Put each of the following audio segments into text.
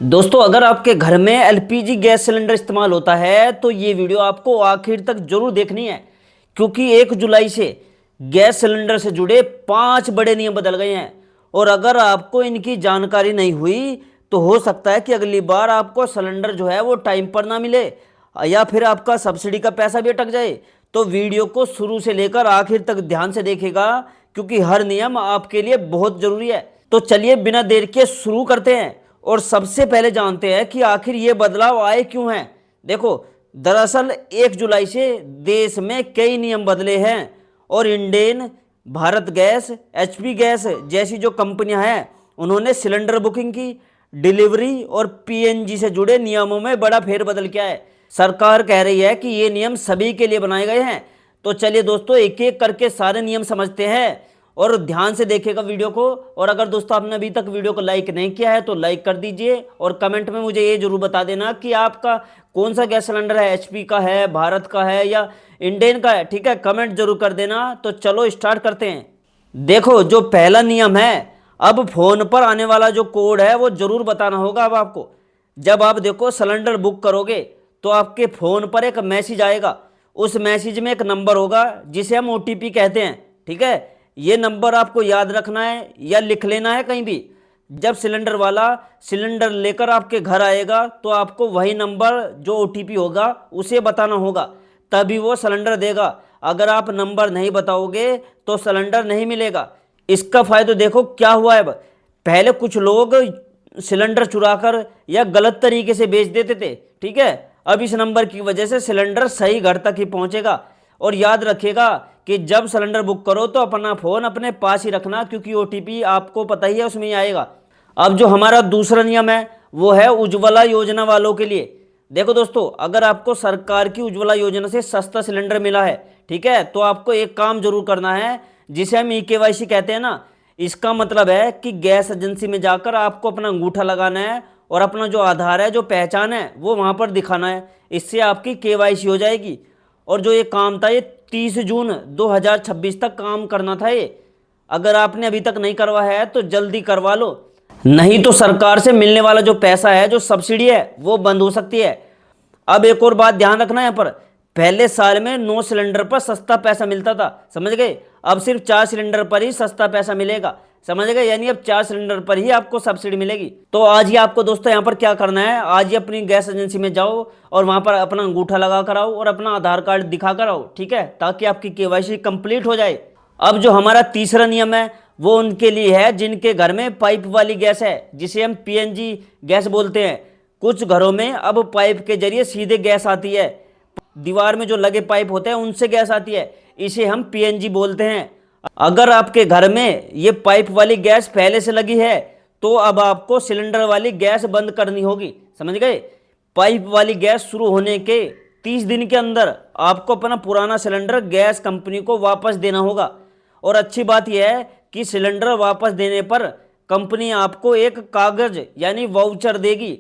दोस्तों, अगर आपके घर में एलपीजी गैस सिलेंडर इस्तेमाल होता है तो ये वीडियो आपको आखिर तक जरूर देखनी है, क्योंकि 1 जुलाई से गैस सिलेंडर से जुड़े 5 बड़े नियम बदल गए हैं। और अगर आपको इनकी जानकारी नहीं हुई तो हो सकता है कि अगली बार आपको सिलेंडर जो है वो टाइम पर ना मिले या फिर आपका सब्सिडी का पैसा भी अटक जाए। तो वीडियो को शुरू से लेकर आखिर तक ध्यान से देखेगा, क्योंकि हर नियम आपके लिए बहुत जरूरी है। तो चलिए बिना देर के शुरू करते हैं और सबसे पहले जानते हैं कि आखिर ये बदलाव आए क्यों हैं। देखो, दरअसल 1 जुलाई से देश में कई नियम बदले हैं और Indane, Bharat gas, HP gas जैसी जो कंपनियां हैं उन्होंने सिलेंडर बुकिंग की, डिलीवरी और पीएनजी से जुड़े नियमों में बड़ा फेरबदल किया है। सरकार कह रही है कि ये नियम सभी के लिए बनाए गए हैं। तो चलिए दोस्तों, एक एक करके सारे नियम समझते हैं और ध्यान से देखिएगा वीडियो को। और अगर दोस्तों आपने अभी तक वीडियो को लाइक नहीं किया है तो लाइक कर दीजिए और कमेंट में मुझे ये जरूर बता देना कि आपका कौन सा गैस सिलेंडर है, एचपी का है, भारत का है या इंडेन का है। ठीक है, कमेंट जरूर कर देना। तो चलो स्टार्ट करते हैं। देखो, जो पहला नियम है, अब फोन पर आने वाला जो कोड है वो जरूर बताना होगा। अब आपको जब आप देखो सिलेंडर बुक करोगे तो आपके फोन पर एक मैसेज आएगा। उस मैसेज में एक नंबर होगा जिसे हम ओटीपी कहते हैं। ठीक है, ये नंबर आपको याद रखना है या लिख लेना है कहीं भी। जब सिलेंडर वाला सिलेंडर लेकर आपके घर आएगा तो आपको वही नंबर जो ओटीपी होगा उसे बताना होगा, तभी वो सिलेंडर देगा। अगर आप नंबर नहीं बताओगे तो सिलेंडर नहीं मिलेगा। इसका फायदा देखो क्या हुआ है। पहले कुछ लोग सिलेंडर चुराकर या गलत तरीके से बेच देते थे। ठीक है, अब इस नंबर की वजह से सिलेंडर सही घर तक ही पहुंचेगा। और याद रखिएगा कि जब सिलेंडर बुक करो तो अपना फ़ोन अपने पास ही रखना, क्योंकि ओटीपी आपको पता ही है उसमें ही आएगा। अब जो हमारा दूसरा नियम है वो है उज्ज्वला योजना वालों के लिए। देखो दोस्तों, अगर आपको सरकार की उज्ज्वला योजना से सस्ता सिलेंडर मिला है, ठीक है, तो आपको एक काम जरूर करना है जिसे हम ईकेवाईसी कहते हैं ना। इसका मतलब है कि गैस एजेंसी में जाकर आपको अपना अंगूठा लगाना है और अपना जो आधार है, जो पहचान है, वो वहाँ पर दिखाना है। इससे आपकी केवाईसी हो जाएगी। और जो ये काम था ये 30 जून 2026 तक काम करना था ये। अगर आपने अभी तक नहीं करवाया है तो जल्दी करवा लो, नहीं तो सरकार से मिलने वाला जो पैसा है, जो सब्सिडी है, वो बंद हो सकती है। अब एक और बात ध्यान रखना यहाँ पर, पहले साल में 9 सिलेंडर पर सस्ता पैसा मिलता था, समझ गए। अब सिर्फ 4 सिलेंडर पर ही सस्ता पैसा मिलेगा, समझ गए। यानी अब 4 सिलेंडर पर ही आपको सब्सिडी मिलेगी। तो आज ही आपको दोस्तों यहाँ पर क्या करना है, आज ही अपनी गैस एजेंसी में जाओ और वहाँ पर अपना अंगूठा लगा कर आओ और अपना आधार कार्ड दिखा कर आओ। ठीक है, ताकि आपकी केवाईसी कंप्लीट हो जाए। अब जो हमारा तीसरा नियम है वो उनके लिए है जिनके घर में पाइप वाली गैस है, जिसे हम पीएनजी गैस बोलते हैं। कुछ घरों में अब पाइप के जरिए सीधे गैस आती है, दीवार में जो लगे पाइप होते हैं उनसे गैस आती है, इसे हम पीएनजी बोलते हैं। अगर आपके घर में ये पाइप वाली गैस पहले से लगी है तो अब आपको सिलेंडर वाली गैस बंद करनी होगी, समझ गए। पाइप वाली गैस शुरू होने के 30 दिन के अंदर आपको अपना पुराना सिलेंडर गैस कंपनी को वापस देना होगा। और अच्छी बात यह है कि सिलेंडर वापस देने पर कंपनी आपको एक कागज यानी वाउचर देगी।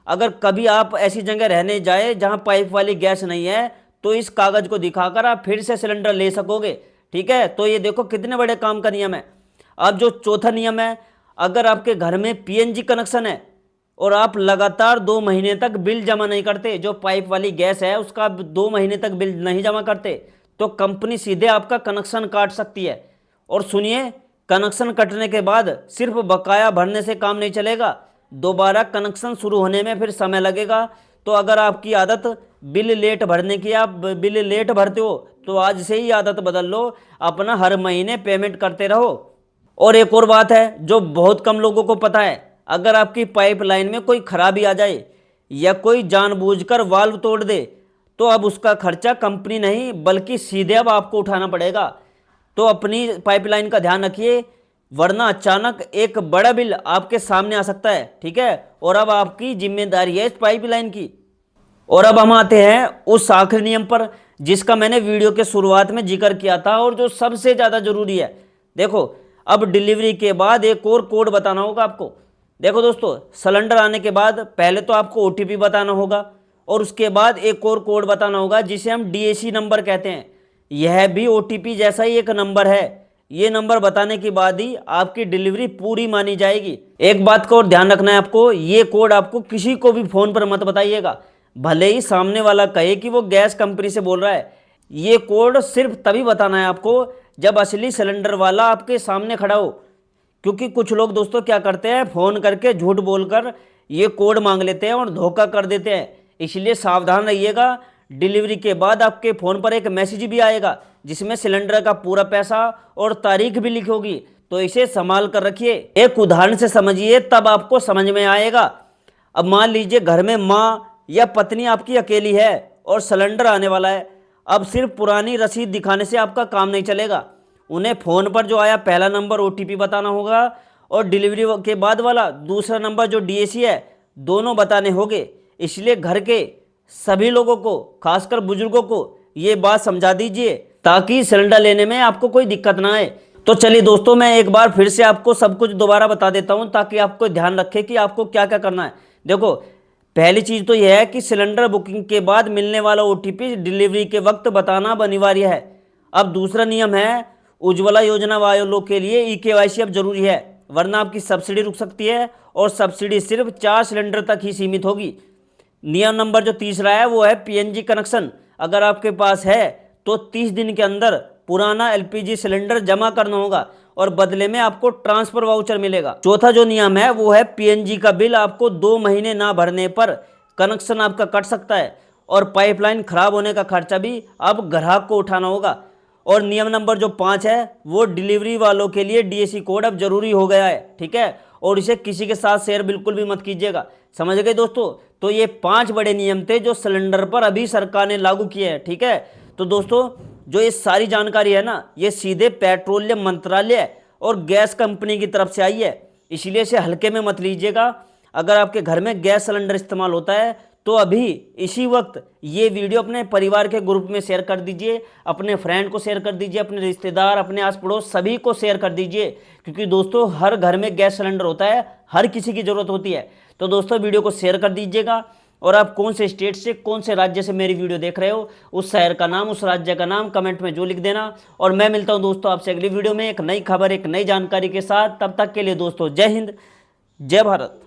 अगर कभी आप ऐसी जगह रहने जाए जहां पाइप वाली गैस नहीं है तो इस कागज को दिखाकर आप फिर से सिलेंडर ले सकोगे। ठीक है, तो ये देखो कितने बड़े काम का नियम है। अब जो चौथा नियम है, अगर आपके घर में पीएनजी कनेक्शन है और आप लगातार 2 महीने तक बिल जमा नहीं करते, जो पाइप वाली गैस है उसका 2 महीने तक बिल नहीं जमा करते, तो कंपनी सीधे आपका कनेक्शन काट सकती है। और सुनिए, कनेक्शन कटने के बाद सिर्फ बकाया भरने से काम नहीं चलेगा, दोबारा कनेक्शन शुरू होने में फिर समय लगेगा। तो अगर आपकी आदत बिल लेट भरने की, आप बिल लेट भरते हो, तो आज से ही आदत बदल लो, अपना हर महीने पेमेंट करते रहो। और एक और बात है जो बहुत कम लोगों को पता है, अगर आपकी पाइपलाइन में कोई खराबी आ जाए या कोई जानबूझकर वाल्व तोड़ दे तो अब उसका खर्चा कंपनी नहीं बल्कि सीधे अब आपको उठाना पड़ेगा। तो अपनी पाइपलाइन का ध्यान रखिए, वरना अचानक एक बड़ा बिल आपके सामने आ सकता है। ठीक है, और अब आपकी जिम्मेदारी है इस पाइपलाइन की। और अब हम आते हैं उस आखिरी नियम पर जिसका मैंने वीडियो के शुरुआत में जिक्र किया था और जो सबसे ज़्यादा जरूरी है। देखो, अब डिलीवरी के बाद एक और कोड बताना होगा आपको। देखो दोस्तों, सिलेंडर आने के बाद पहले तो आपको ओटीपी बताना होगा और उसके बाद एक और कोड बताना होगा जिसे हम डीएसी नंबर कहते हैं। यह भी ओटीपी जैसा ही एक नंबर है। ये नंबर बताने के बाद ही आपकी डिलीवरी पूरी मानी जाएगी। एक बात का और ध्यान रखना है आपको, ये कोड आपको किसी को भी फ़ोन पर मत बताइएगा, भले ही सामने वाला कहे कि वो गैस कंपनी से बोल रहा है। ये कोड सिर्फ तभी बताना है आपको जब असली सिलेंडर वाला आपके सामने खड़ा हो। क्योंकि कुछ लोग दोस्तों क्या करते हैं, फ़ोन करके झूठ बोलकर ये कोड मांग लेते हैं और धोखा कर देते हैं। इसलिए सावधान रहिएगा। डिलीवरी के बाद आपके फ़ोन पर एक मैसेज भी आएगा जिसमें सिलेंडर का पूरा पैसा और तारीख भी लिखी होगी, तो इसे संभाल कर रखिए। एक उदाहरण से समझिए तब आपको समझ में आएगा। अब मान लीजिए घर में माँ या पत्नी आपकी अकेली है और सिलेंडर आने वाला है। अब सिर्फ पुरानी रसीद दिखाने से आपका काम नहीं चलेगा, उन्हें फ़ोन पर जो आया पहला नंबर OTP बताना होगा और डिलीवरी के बाद वाला दूसरा नंबर जो DAC है, दोनों बताने होंगे। इसलिए घर के सभी लोगों को, खासकर बुजुर्गों को ये बात समझा दीजिए ताकि सिलेंडर लेने में आपको कोई दिक्कत ना आए। तो चलिए दोस्तों, मैं एक बार फिर से आपको सब कुछ दोबारा बता देता हूँ ताकि आपको ध्यान रखे कि आपको क्या क्या करना है। देखो, पहली चीज़ तो यह है कि सिलेंडर बुकिंग के बाद मिलने वाला OTP डिलीवरी के वक्त बताना अब अनिवार्य है। अब दूसरा नियम है, उज्ज्वला योजना वालों के लिए eKYC अब जरूरी है, वरना आपकी सब्सिडी रुक सकती है और सब्सिडी सिर्फ 4 सिलेंडर तक ही सीमित होगी। नियम नंबर जो तीसरा है वो है PNG कनेक्शन। अगर आपके पास है तो 30 दिन के अंदर पुराना LPG सिलेंडर जमा करना होगा और बदले में आपको ट्रांसफर वाउचर मिलेगा। चौथा जो नियम है वो है PNG का बिल आपको 2 महीने ना भरने पर कनेक्शन आपका कट सकता है और पाइपलाइन खराब होने का खर्चा भी अब ग्राहक को उठाना होगा। और नियम नंबर जो 5 है वो डिलीवरी वालों के लिए DAC कोड अब जरूरी हो गया है, ठीक है, और इसे किसी के साथ शेयर बिल्कुल भी मत कीजिएगा। समझ गए दोस्तों? तो ये 5 बड़े नियम थे जो सिलेंडर पर अभी सरकार ने लागू किए हैं, ठीक है। तो दोस्तों, जो ये सारी जानकारी है ना, ये सीधे पेट्रोलियम मंत्रालय और गैस कंपनी की तरफ से आई है, इसलिए इसे हल्के में मत लीजिएगा। अगर आपके घर में गैस सिलेंडर इस्तेमाल होता है तो अभी इसी वक्त ये वीडियो अपने परिवार के ग्रुप में शेयर कर दीजिए, अपने फ्रेंड को शेयर कर दीजिए, अपने रिश्तेदार, अपने आस पड़ोस सभी को शेयर कर दीजिए। क्योंकि दोस्तों, हर घर में गैस सिलेंडर होता है, हर किसी की ज़रूरत होती है। तो दोस्तों, वीडियो को शेयर कर दीजिएगा। और आप कौन से स्टेट से, कौन से राज्य से मेरी वीडियो देख रहे हो, उस शहर का नाम, उस राज्य का नाम कमेंट में जो लिख देना। और मैं मिलता हूं दोस्तों आपसे अगली वीडियो में एक नई खबर, एक नई जानकारी के साथ। तब तक के लिए दोस्तों, जय हिंद, जय भारत।